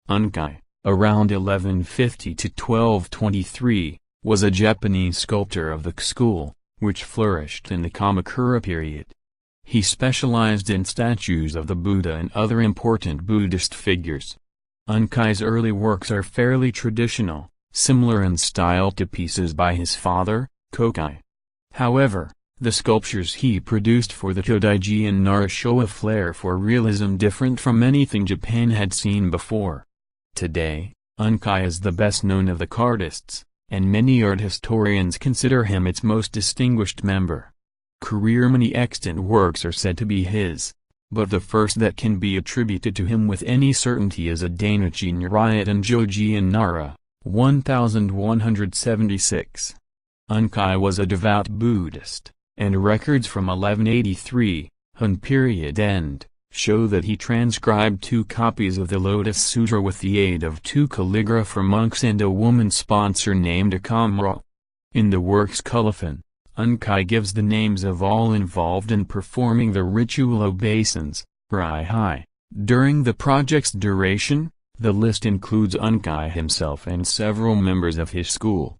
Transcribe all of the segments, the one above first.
Unkei, around 1150 to 1223, was a Japanese sculptor of the school, which flourished in the Kamakura period. He specialized in statues of the Buddha and other important Buddhist figures. Unkei's early works are fairly traditional, similar in style to pieces by his father, Kokai. However, the sculptures he produced for the Todaiji and Nara show a flair for realism different from anything Japan had seen before. Today, Unkei is the best known of the artists, and many art historians consider him its most distinguished member. Many extant works are said to be his, but the first that can be attributed to him with any certainty is a Dainichi Nyariot and Joji in Nara, 1176. Unkei was a devout Buddhist, and records from 1183, Han period end, show that he transcribed 2 copies of the Lotus Sutra with the aid of 2 calligrapher monks and a woman sponsor named Akamura. In the work's colophon, Unkei gives the names of all involved in performing the ritual obeisance, Rai. During the project's duration, the list includes Unkei himself and several members of his school.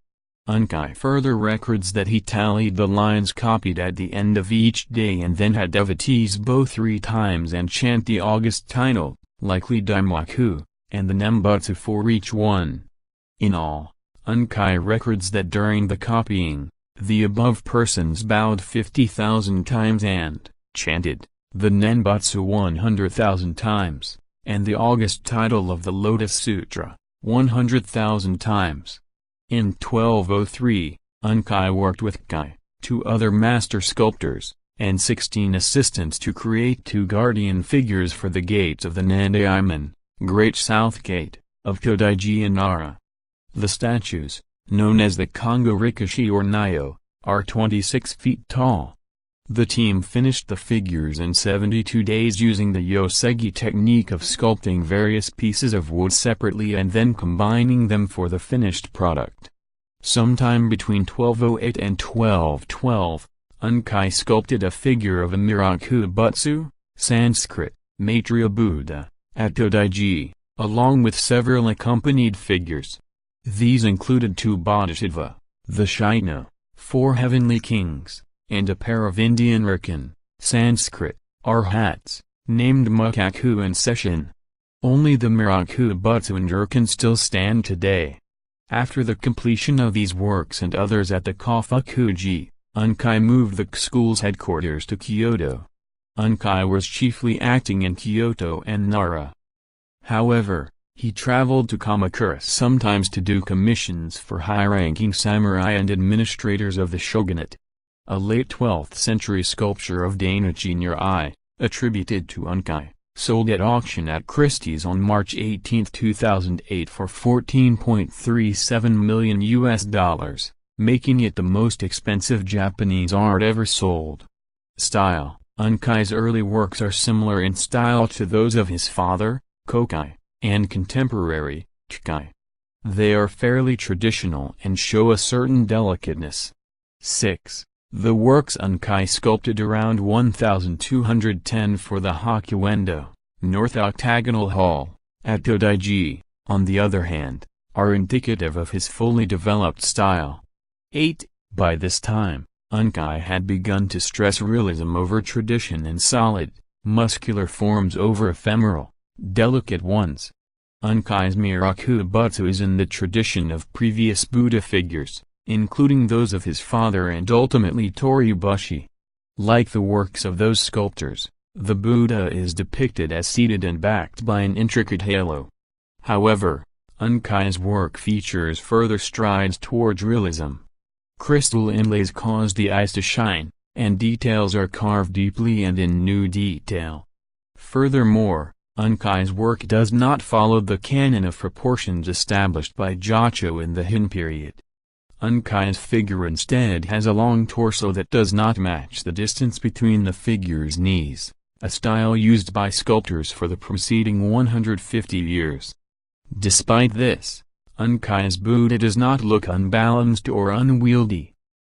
Unkei further records that he tallied the lines copied at the end of each day and then had devotees bow 3 times and chant the August title, likely Daimaku, and the Nembutsu for each one. In all, Unkei records that during the copying, the above persons bowed 50,000 times and chanted the Nenbutsu 100,000 times, and the August title of the Lotus Sutra 100,000 times. In 1203, Unkei worked with Kai, 2 other master sculptors, and 16 assistants to create 2 guardian figures for the gates of the Nandaiman, Great South Gate, of Todaiji and Nara. The statues, known as the Kongo Rikishi or Nyo, are 26 feet tall. The team finished the figures in 72 days using the Yosegi technique of sculpting various pieces of wood separately and then combining them for the finished product. Sometime between 1208 and 1212, Unkei sculpted a figure of a Miraku Butsu, Sanskrit, Maitreya Buddha, at Todaiji, along with several accompanied figures. These included 2 Bodhisattva, the Shino, 4 heavenly kings, and a pair of Indian Rikin, Sanskrit, Arhats, named Mukaku and Sesshin. Only the Miraku Butsu and Rikin still stand today. After the completion of these works and others at the Kofukuji, Unkei moved the school's headquarters to Kyoto. Unkei was chiefly acting in Kyoto and Nara. However, he traveled to Kamakura sometimes to do commissions for high-ranking samurai and administrators of the shogunate. A late 12th century sculpture of Dainichi Nyariot, attributed to Unkei, sold at auction at Christie's on March 18, 2008 for $14.37 million, making it the most expensive Japanese art ever sold. Style: Unkei's early works are similar in style to those of his father, Kokai, and contemporary, Chikai. They are fairly traditional and show a certain delicateness. 6. The works Unkei sculpted around 1210 for the Hakuendo, North Octagonal Hall, at Todaiji, on the other hand, are indicative of his fully developed style. 8. By this time, Unkei had begun to stress realism over tradition and solid, muscular forms over ephemeral, delicate ones. Unkei's Miraku Butsu is in the tradition of previous Buddha figures, including those of his father and ultimately Toribushi. Like the works of those sculptors, the Buddha is depicted as seated and backed by an intricate halo. However, Unkei's work features further strides towards realism. Crystal inlays cause the eyes to shine, and details are carved deeply and in new detail. Furthermore, Unkei's work does not follow the canon of proportions established by Giotto in the Han period. Unkei's figure instead has a long torso that does not match the distance between the figure's knees, a style used by sculptors for the preceding 150 years. Despite this, Unkei's Buddha does not look unbalanced or unwieldy.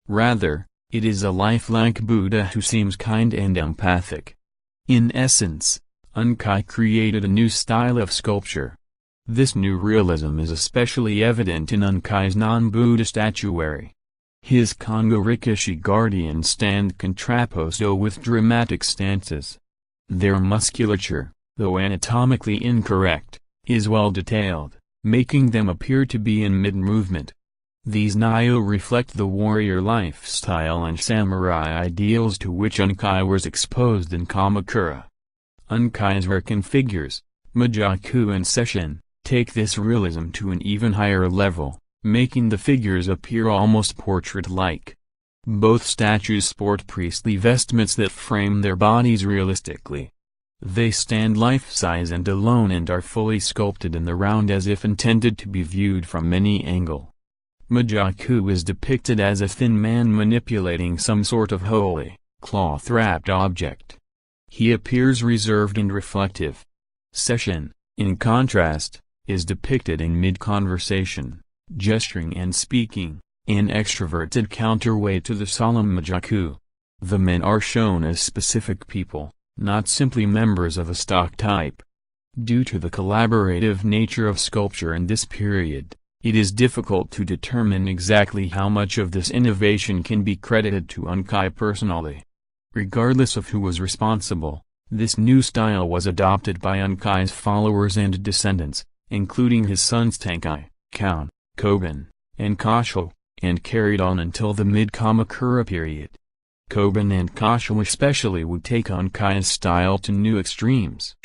Rather, It is a lifelike Buddha who seems kind and empathic. In essence, Unkei created a new style of sculpture. This new realism is especially evident in Unkei's non-Buddha statuary. His Kongo Rikishi guardians stand contrapposto with dramatic stances. Their musculature, though anatomically incorrect, is well detailed, making them appear to be in mid-movement. These Nyo reflect the warrior lifestyle and samurai ideals to which Unkei was exposed in Kamakura. Unkei's work figures, Majaku and Sesshin, take this realism to an even higher level, making the figures appear almost portrait-like. Both statues sport priestly vestments that frame their bodies realistically. They stand life-size and alone and are fully sculpted in the round as if intended to be viewed from any angle. Majaku is depicted as a thin man manipulating some sort of holy, cloth-wrapped object. He appears reserved and reflective. Sesshin, in contrast, is depicted in mid-conversation, gesturing and speaking, an extroverted counterweight to the solemn Majaku. The men are shown as specific people, not simply members of a stock type. Due to the collaborative nature of sculpture in this period, it is difficult to determine exactly how much of this innovation can be credited to Unkei personally. Regardless of who was responsible, this new style was adopted by Unkei's followers and descendants, including his sons Tenkei, Kaon, Koban, and Kosho, and carried on until the mid-Kamakura period. Koban and Kosho especially would take Unkei's style to new extremes.